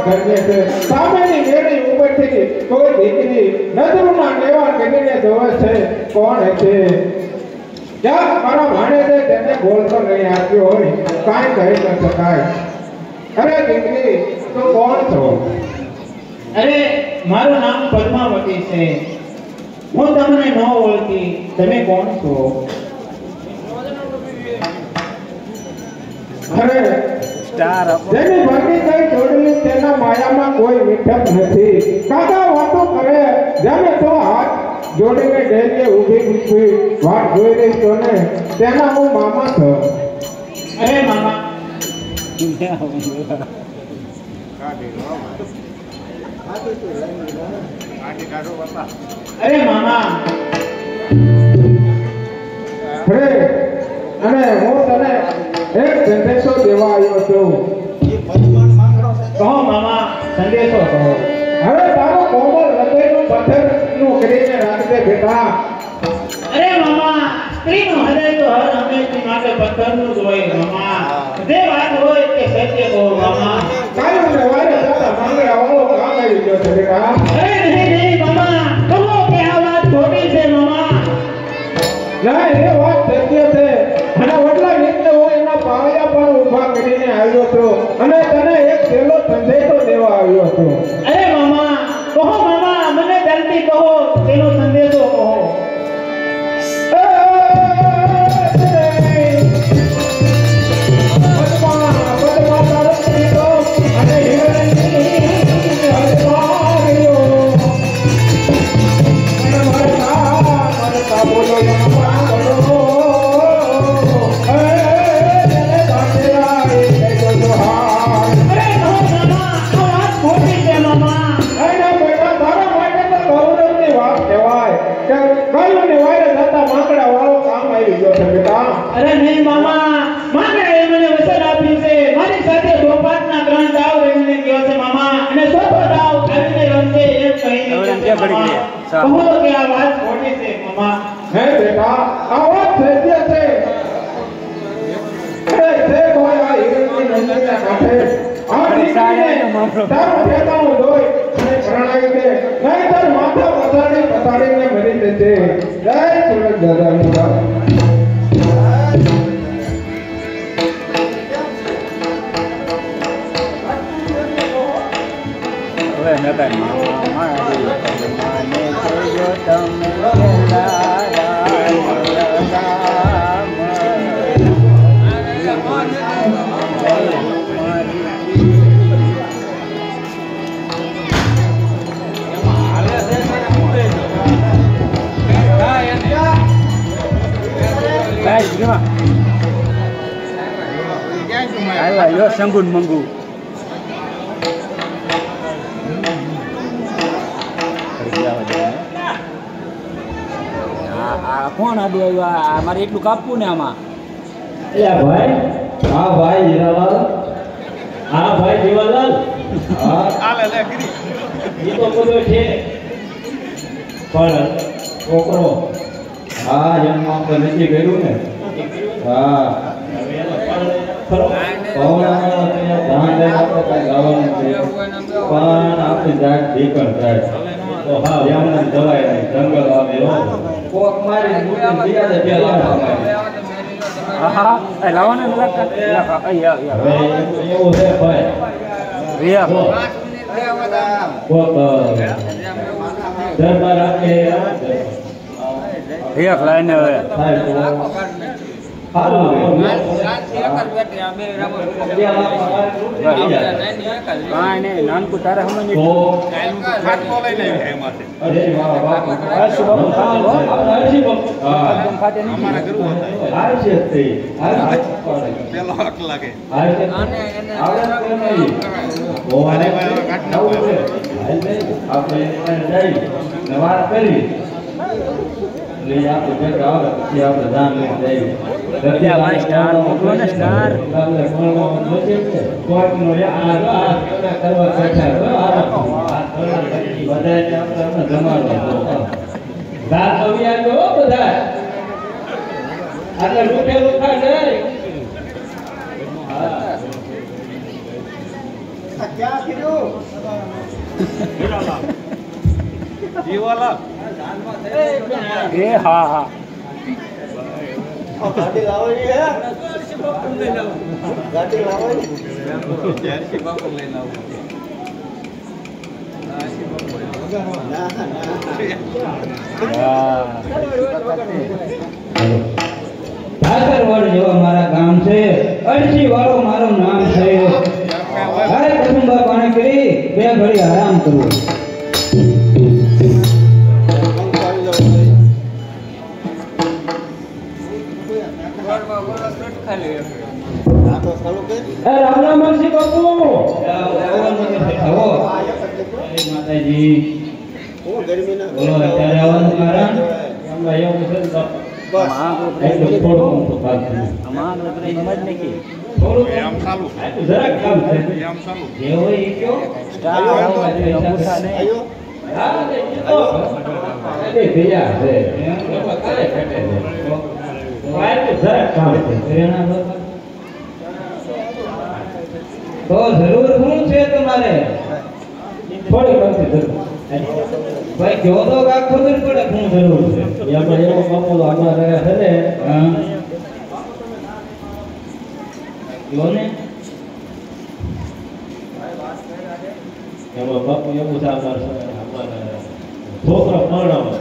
ઘરને છે સામેની મેળી ઉપરથી કોઈ દીકરી નજરમાં કેવા કરીને જોવે છે કોણ છે જ્યાં મારા ભાણે છે તેને બોલતો નહીં આપ્યો હોય કાંઈ કહી ન શકાય અરે દીકરી તું કોણ છો અરે મારું નામ પદ્માવતી છે હું તમને ન ઓળખી તમે કોણ છો અરે જેની ભાગી કઈ જોડેલી તેના માયામાં કોઈ મીઠપ નથી કાકા વાતો કરે જેને તો હાથ જોડીને ડેરીએ ઊભી વાત જોઈ રહી છો ને તેના હું મામા છું અરે મામા અરે મામા અરે અને હું તને એક સંદેશો દેવા આવ્યો છું કહો મામા સંદેશો કહો હવે તારો કોમળ હૃદયનું પથ્થરનું કરીને રાખજે બેટા અરે મામા સ્ત્રીનું હૃદય તો હર હંમેશની માટે પથ્થરનું જ હોય મામા જે વાત હોય તે સત્ય કહો મામા કાયમ ને વારે જતા માંગડા વાળો કામ આવી ગયો છે બેટા અરે નહીં મામા કહો કે આ વાત ખોટી છે મામા ના એ વાત સત્ય છે અને વડલા નીકળે હોય એના પાળિયા પણ ઊભા કરીને આવ્યો છો અને તને એક છેલ્લો સંદેશો દેવા આવ્યો છું અરે મામા કહો મામા મને જલ્દી કહો તેનો સંદેશો કહો અરે નહીં મામા માંગડાએ મને વચન આપ્યું છે મારી સાથે ગોપાતના 3 દાવ રહીને ગયો છે મામા અને ચોથો દાવ આવીને રમશે એમ કહીને કહો કે આ વાત ખોટી છે મામા હે બેટા આ વાત સત્ય છે અરે તે કોઈ આ હિરણની નંદીના કાંઠે આ દીકરીને તારો ફેટાનો જોઈ અને પ્રણાવી દે નહીંતર માથા પતાડીને મરી જશે જય સુરત દાદા શંભુ મંગુ કોણ આડું આવ્યું મારે એટલું કાપવું ને આમાં ભાઈ હા ભાઈ જીરાલાલ હા ભાઈ જીવાલાલ હા લે એ તો બધો છે પણ છોકરો હા એમમાં તો નથી કર્યું ને હા પણ આપણી જાત દીકણ થાય તો હા એમને જવાય નહીં જંગલ આવે કોક મારી હા લાવવાને મુલાકાત એવું છે ભાઈ કોક દરબાર આપે એક લાઈને હવે નાનકું તારે સમજ વાત કરી લઈ આપણે ભેગા આવે પછી આપણે દાન લઈ જઈએ સ્ટાર મોકલો ને સ્ટાર કોર્ટનો આ કરવા બધાને આપણે જમાડવા રાત આવી ગયો બધા આટલે લૂંટેલું થાય એ હા હા ઠાકરવડ જેવા મારા ગામ છે, અરસી વાળો મારું નામ છે. હાય કસુંબા પાણી કરી બે ઘડી આરામ કરું. રામ રામ મનસી બાપુ. માતાજી બોલો અત્યારે આવવાનું કારણ એવું છે થોડું જરાક કામ છે જે હોય એ કયો ભેજા છે જરાક કામ છે તો જરૂર શું છે તમારે થોડી કરતી જરૂર ભાઈ જો તો કાક ખબર પડે શું જરૂર છે આપણે એવો બાપુ આગળ રહ્યા છે ને જો ને એવો બાપુ એવું છે અમારે છોકરો પરણાવો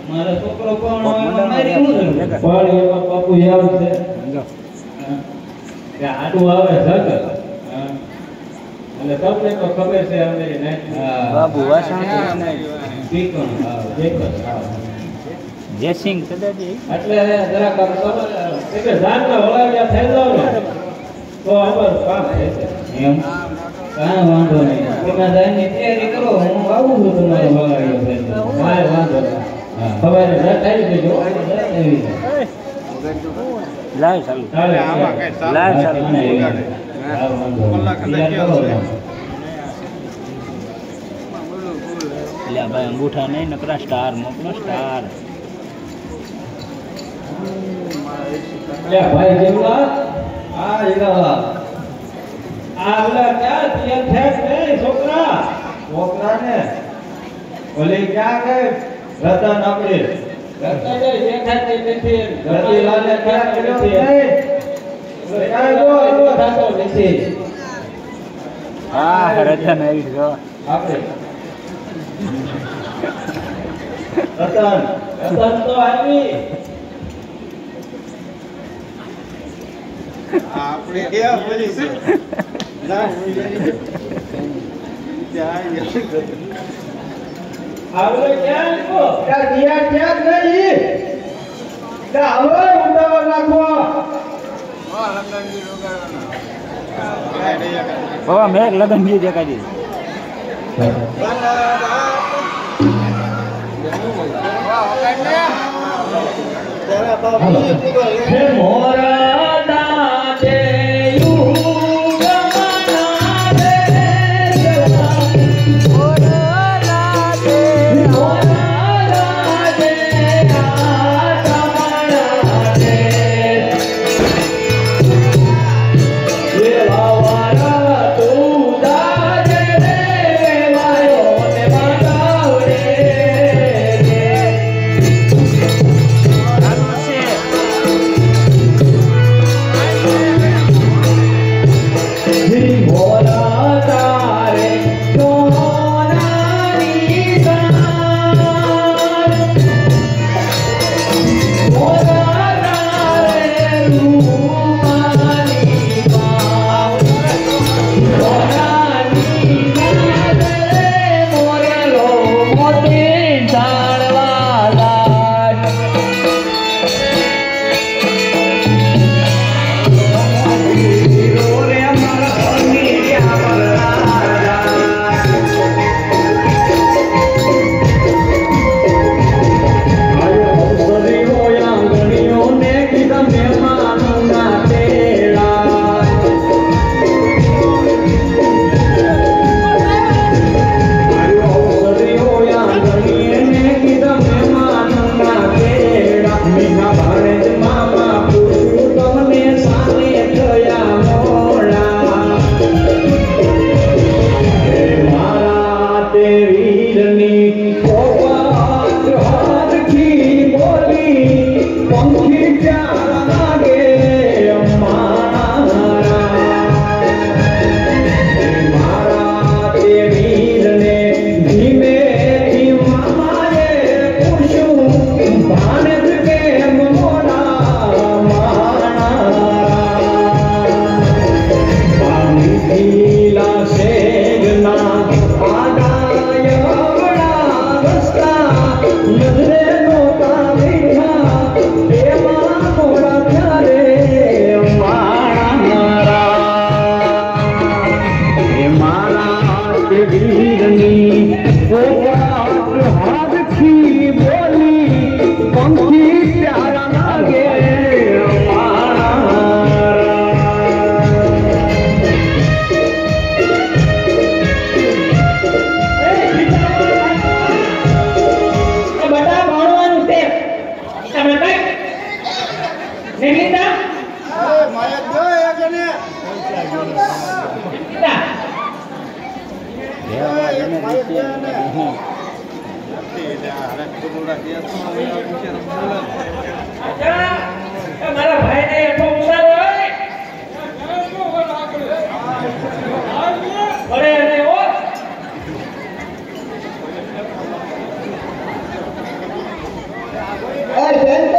મારા છોકરો પરણાવો મારી શું જરૂર પણ એવા બાપુ એમ છે કે આડું આવે જગત એટલે તમને તો ખબર છે અમે બાબુ વાસણ પીકણ જેસિંગ કદાજી એટલે જરાક એટલે જાતના વળાવ્યા થઈ જાવ ને તો અમારું કામ થશે એમ કાંઈ વાંધો નહીં તમે જઈને તૈયારી કરો હું આવું છું તમારે વળાવ્યો છે કાંઈ વાંધો નહીં સવારે રાત આવી દેજો લાવ ચાલુ લાવ ચાલુ ભાઈ અંગૂઠા નહીં નકરા સ્ટાર મોકલો સ્ટાર ભાઈ જેવા આ એવા આ ઓલા ક્યાં તિયન ફેક ને છોકરા ને ઓલે ક્યાં કે રતન આપણે રતન દેખાય નથી રતી લાલે ક્યાં નથી કાઈ ગો થાતો નથી હા રતન આવી ગયો આપણે રતન તો આવી આપણે ક્યાં બોલી છે ના આવલે ક્યાં કો કા દિયા ક્યાં ગઈ કા હવે ઉડાવર નાખો બાબા મેં લગન ગઈ દેખાડી મોરા દાતે के वीरनी हाथ की बोली पंखी प्यारा लागे મારા ભાઈને એટલો ઉતારો અરે અરે ઓ એ